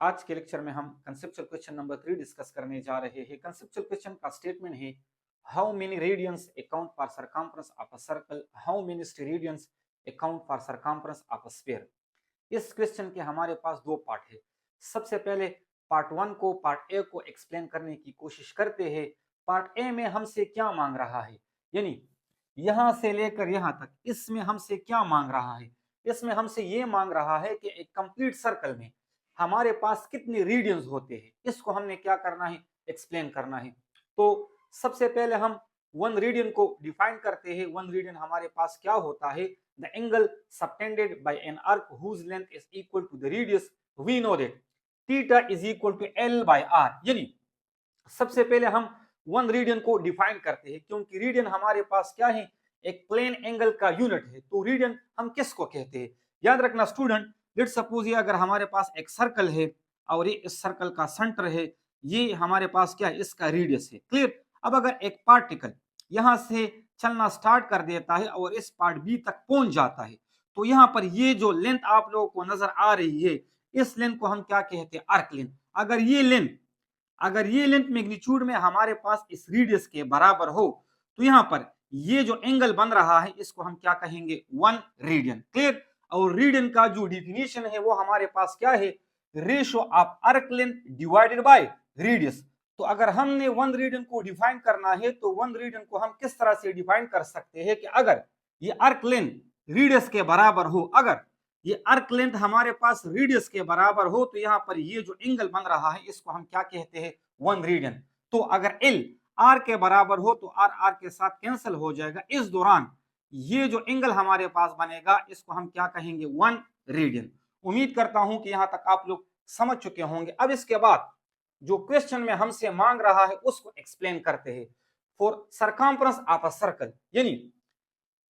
आज के लेक्चर में हम कंसेप्चुअल क्वेश्चन नंबर 3 डिस्कस करने जा रहे हैं। कंसेप्चुअल क्वेश्चन का स्टेटमेंट है how many radians account for circumference of a circle, how many steradians account for circumference of a sphere. इस क्वेश्चन के हमारे पास दो पार्ट है। सबसे पहले पार्ट 1 को पार्ट ए को एक्सप्लेन करने की कोशिश करते हैं। पार्ट ए में हमसे क्या मांग रहा है, यानी यहां से लेकर यहां तक इसमें हमसे क्या मांग रहा है। इसमें हमसे ये मांग रहा है कि एक कंप्लीट सर्कल में हमारे पास कितने रेडियंस होते हैं, इसको हमने क्या करना है, एक्सप्लेन करना है। तो सबसे पहले हम वन रेडियन को डिफाइन करते हैं। वन रेडियन हमारे पास क्या होता है, the angle subtended by an arc whose length is equal to the radius, we know that theta is equal to L by R. यानी सबसे पहले हम वन रेडियन को डिफाइन करते हैं, क्योंकि रेडियन हमारे पास क्या है, एक प्लेन एंगल का यूनिट है। तो रेडियन हम किसको कहते हैं, याद रखना स्टूडेंट। लेट सपोज ये अगर हमारे पास एक सर्कल है और ये इस सर्कल का सेंटर है, ये हमारे पास क्या है, इसका रेडियस है। क्लियर। अब अगर एक पार्टिकल यहां से चलना स्टार्ट कर देता है और इस पार्ट बी तक पहुंच जाता है, तो यहाँ पर ये जो लेंथ आप लोगों को नजर आ रही है, इस लेंथ को हम क्या कहते हैं, आर्क लेंथ। अगर ये लेंथ मैग्नीट्यूड में हमारे पास इस रेडियस के बराबर हो, तो यहाँ पर ये जो एंगल बन रहा है इसको हम क्या कहेंगे, 1 रेडियन। क्लियर। और रेडियन का जो डिफिनेशन है वो हमारे पास क्या है, ratio of arc length divided by radius. तो अगर हमने 1 रेडियन को डिफाइन करना है तो 1 रेडियन को हम किस तरह से डिफाइन कर सकते हैं कि अगर ये आर्क लेंथ रेडियस के बराबर हो, अगर ये आर्क लेंथ हमारे पास रेडियस के बराबर हो, तो यहाँ पर ये जो एंगल बन रहा है इसको हम क्या कहते हैं, 1 रेडियन। तो अगर एल आर के बराबर हो तो आर आर के साथ कैंसिल हो जाएगा। इस दौरान ये जो एंगल हमारे पास बनेगा इसको हम क्या कहेंगे, 1 रेडियन। उम्मीद करता हूं कि यहां तक आप लोग समझ चुके होंगे। अब इसके बाद जो क्वेश्चन में हमसे मांग रहा है उसको एक्सप्लेन करते हैं। For circumference of a circle, यानी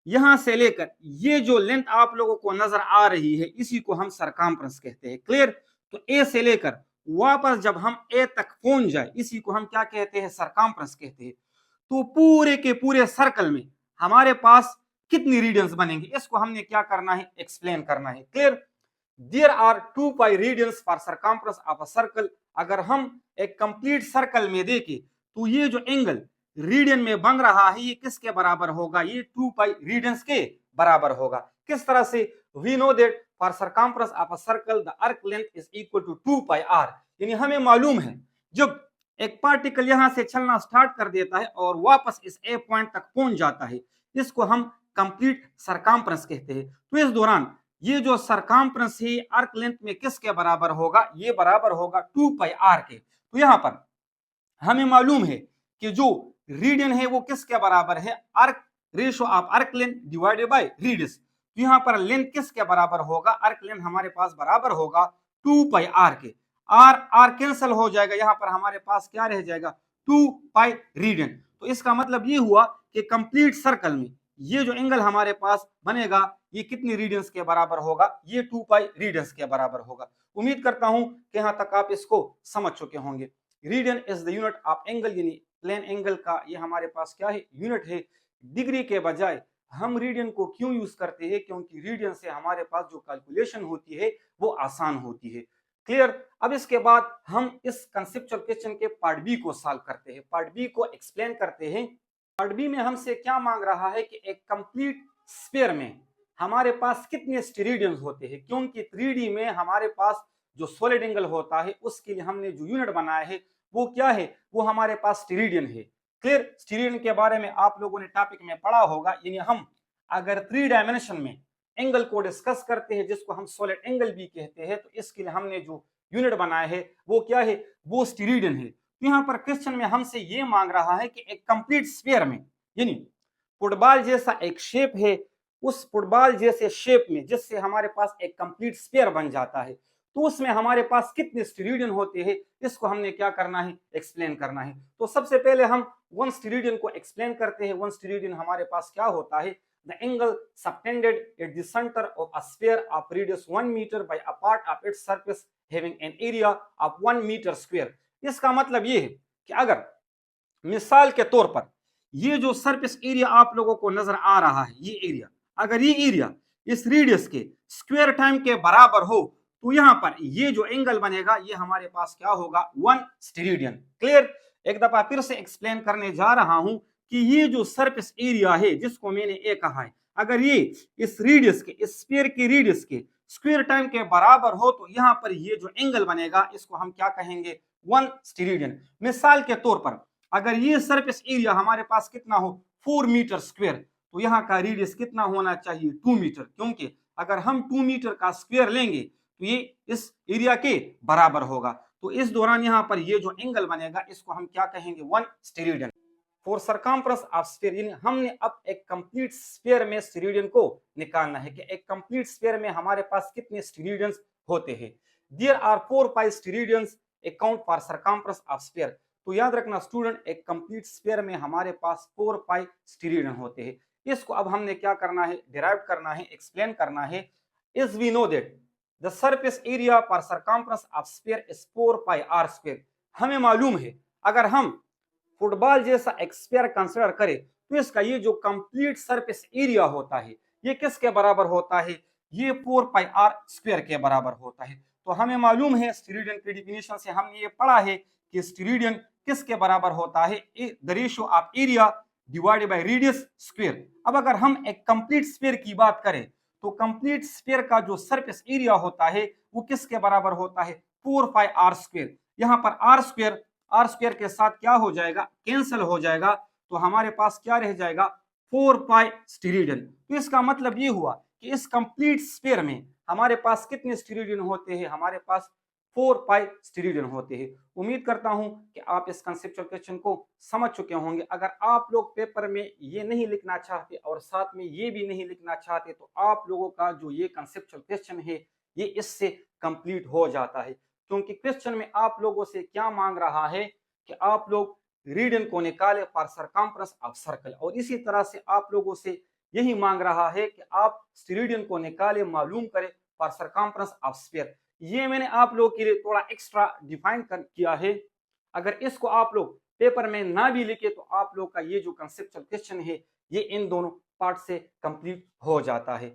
यहां से लेकर ये जो लेंथ आप लोगों को नजर आ रही है इसी को हम सरकमफ्रेंस कहते हैं। क्लियर। तो ए से लेकर वापस जब हम ए तक पहुंच जाए इसी को हम क्या कहते हैं, सरकमफ्रेंस कहते हैं। तो पूरे के पूरे सर्कल में हमारे पास कितनी रेडियंस बनेंगे, इसको हमने क्या करना है, एक्सप्लेन करना है। Clear. There are 2 pi radians for circumference of a circle. अगर हम एक कंप्लीट सर्कल में देखें तो ये जो एंगल रेडियन में बन रहा है ये किसके बराबर होगा, ये 2 पाई रेडियंस के बराबर होगा। किस तरह से, we know that for circumference of a circle the arc length is equal to 2 pi R. यानी हमें मालूम है जब एक पार्टिकल यहां से चलना स्टार्ट कर देता है और वापस इस ए पॉइंट तक पहुंच जाता है, इसको हम कंप्लीट सरकमफ्रेंस कहते हैं। तो इस दौरान ये जो सरकमफ्रेंस है आर्क लेंथ में किसके बराबर होगा, ये बराबर होगा 2 पाई आर के। तो यहां पर हमें मालूम है कि जो रेडियन है वो किसके बराबर है, arc ratio of arc length divided by radius. तो यहां पर लेंथ किसके बराबर होगा, आर्क लेंथ हमारे पास बराबर होगा 2 पाई आर के। आर आर कैंसिल हो जाएगा, यहां पर हमारे पास क्या रह जाएगा, 2 पाई रेडियन। तो इसका मतलब ये हुआ कि कंप्लीट सर्कल में ये जो एंगल हमारे पास बनेगा ये कितनी रेडियंस के बराबर होगा, ये 2 पाई रेडियंस के बराबर होगा। उम्मीद करता हूं कि यहां तक आप इसको समझ चुके होंगे। Radian is the unit of angle, यानी प्लेन एंगल का ये हमारे पास क्या है, यूनिट है। डिग्री के बजाय हम रेडियन को क्यों यूज करते हैं, क्योंकि रेडियन से हमारे पास जो कैलकुलेशन होती है वो आसान होती है। क्लियर। अब इसके बाद हम इस कंसेप्चुअल क्वेश्चन के पार्ट बी को सॉल्व करते हैं, पार्ट बी को एक्सप्लेन करते हैं। पार्ट बी में हमसे क्या मांग रहा है कि एक कंप्लीट स्फीयर में हमारे पास कितने स्टेरेडियंस होते हैं, क्योंकि 3D में हमारे पास जो सॉलिड एंगल होता है उसके लिए हमने जो यूनिट बनाया है वो क्या है, वो हमारे पास स्टेरेडियन है। क्लियर। स्टेरेडियन के बारे में आप लोगों ने टॉपिक में पढ़ा होगा। यानी हम अगर 3 डायमेंशन में एंगल को डिस्कस करते हैं जिसको हम सॉलिड एंगल भी कहते हैं, तो इसके लिए हमने जो यूनिट बनाया है वो क्या है, वो स्टेरेडियन है। तो यहाँ पर क्वेश्चन में हमसे ये मांग रहा है कि एक कंप्लीट स्फीयर में, यानी फुटबॉल जैसा एक शेप है, उस फुटबॉल जैसे शेप में जिससे हमारे पास एक कंप्लीट स्फीयर बन जाता है, तो उसमें हमारे पास कितने स्टेरेडियन होते हैं इसको हमने क्या करना है, एक्सप्लेन करना है। तो सबसे पहले हम 1 स्टेरेडियन को एक्सप्लेन करते हैं। 1 स्टेरेडियन हमारे पास क्या होता है, the angle subtended at the centre of a sphere of radius 1 metre by a part of its surface having an area of 1 metre square. इसका मतलब ये है कि अगर मिसाल के तौर पर ये जो सरफेस एरिया आप लोगों को नजर आ रहा है, ये एरिया, अगर ये एरिया इस रेडियस के स्क्वायर टाइम के बराबर हो तो यहाँ पर ये जो एंगल बनेगा ये हमारे पास क्या होगा, 1 स्टेरेडियन। क्लियर? एक दफा फिर से एक्सप्लेन करने जा रहा हूं कि ये जो सरफेस एरिया है जिसको मैंने ए कहा है, अगर ये इस रेडियस के, इस स्फीयर के रेडियस के स्क्वायर टाइम के बराबर हो तो यहाँ पर ये जो एंगल बनेगा इसको हम क्या कहेंगे, 1 स्टेरेडियन। मिसाल के तौर पर अगर ये सरफेस एरिया हमारे पास कितना हो, 4 मीटर स्क्वायर, तो यहाँ का रेडियस कितना होना चाहिए, 2 मीटर, क्योंकि अगर हम 2 मीटर का स्क्वायर लेंगे तो ये इस एरिया के बराबर होगा। तो इस दौरान यहाँ पर ये जो एंगल बनेगा इसको हम क्या कहेंगे, 1 steradian. For circumference of sphere, यानी हमने अब एक कंप्लीट स्फीयर में स्टेरेडियन को निकालना है कि एक कंप्लीट स्फीयर में हमारे पास कितने स्टेरेडियंस होते हैं। There are 4 pi steradians account for circumference of sphere. तो याद रखना स्टूडेंट, एक कंप्लीट स्फीयर में हमारे पास 4 पाई स्टेरेडियन होते हैं। इसको अब हमने क्या करना है, डिराइव करना है, एक्सप्लेन करना है। Is we know that the surface area for circumference of sphere is 4 pi R square. हमें मालूम है अगर हम फुटबॉल जैसा एक स्फीयर कंसीडर करें तो इसका ये जो कंप्लीट सरफेस एरिया होता है ये किसके बराबर होता है, ये 4 पाई आर स्क्वायर के बराबर होता है। तो हमें मालूम है स्टेरेडियन की डेफिनेशन से हमने ये पढ़ा है कि स्टेरेडियन किसके बराबर होता है, the ratio of area divided by radius square. अब अगर हम एक कंप्लीट स्फीयर की बात करें तो कंप्लीट स्फीयर का जो सरफेस एरिया होता है वो किसके बराबर होता है, 4 पाई आर स्क्वायर। यहाँ पर आर स्क्वायर के साथ क्या हो जाएगा, कैंसिल हो जाएगा, तो हमारे पास क्या रह जाएगा, 4 पाई स्टेरेडियन। तो इसका मतलब ये हुआ कि इस कंप्लीट स्फीयर में हमारे पास कितने स्टेरेडियन होते हैं, हमारे पास 4 पाई स्टेरेडियन होते हैं। उम्मीद करता हूं कि आप इस कंसेप्चुअल क्वेश्चन को समझ चुके होंगे। अगर आप लोग पेपर में ये नहीं लिखना चाहते और साथ में ये भी नहीं लिखना चाहते तो आप लोगों का जो ये कंसेप्चुअल क्वेश्चन है ये इससे कंप्लीट हो जाता है, क्योंकि क्वेश्चन में आप लोगों से क्या मांग रहा है कि आप लोग रेडियन को निकाले फॉर सरकमफ्रेंस ऑफ सर्कल, और इसी तरह से आप लोगों से यही मांग रहा है कि आप स्टेरेडियन को निकाले, मालूम करें फॉर सरकमफ्रेंस ऑफ स्फीयर। ये मैंने आप लोगों के लिए थोड़ा एक्स्ट्रा डिफाइन किया है। अगर इसको आप लोग पेपर में ना भी लिखे तो आप लोग का ये जो कंसेप्चुअल क्वेश्चन है ये इन दोनों पार्ट से कंप्लीट हो जाता है।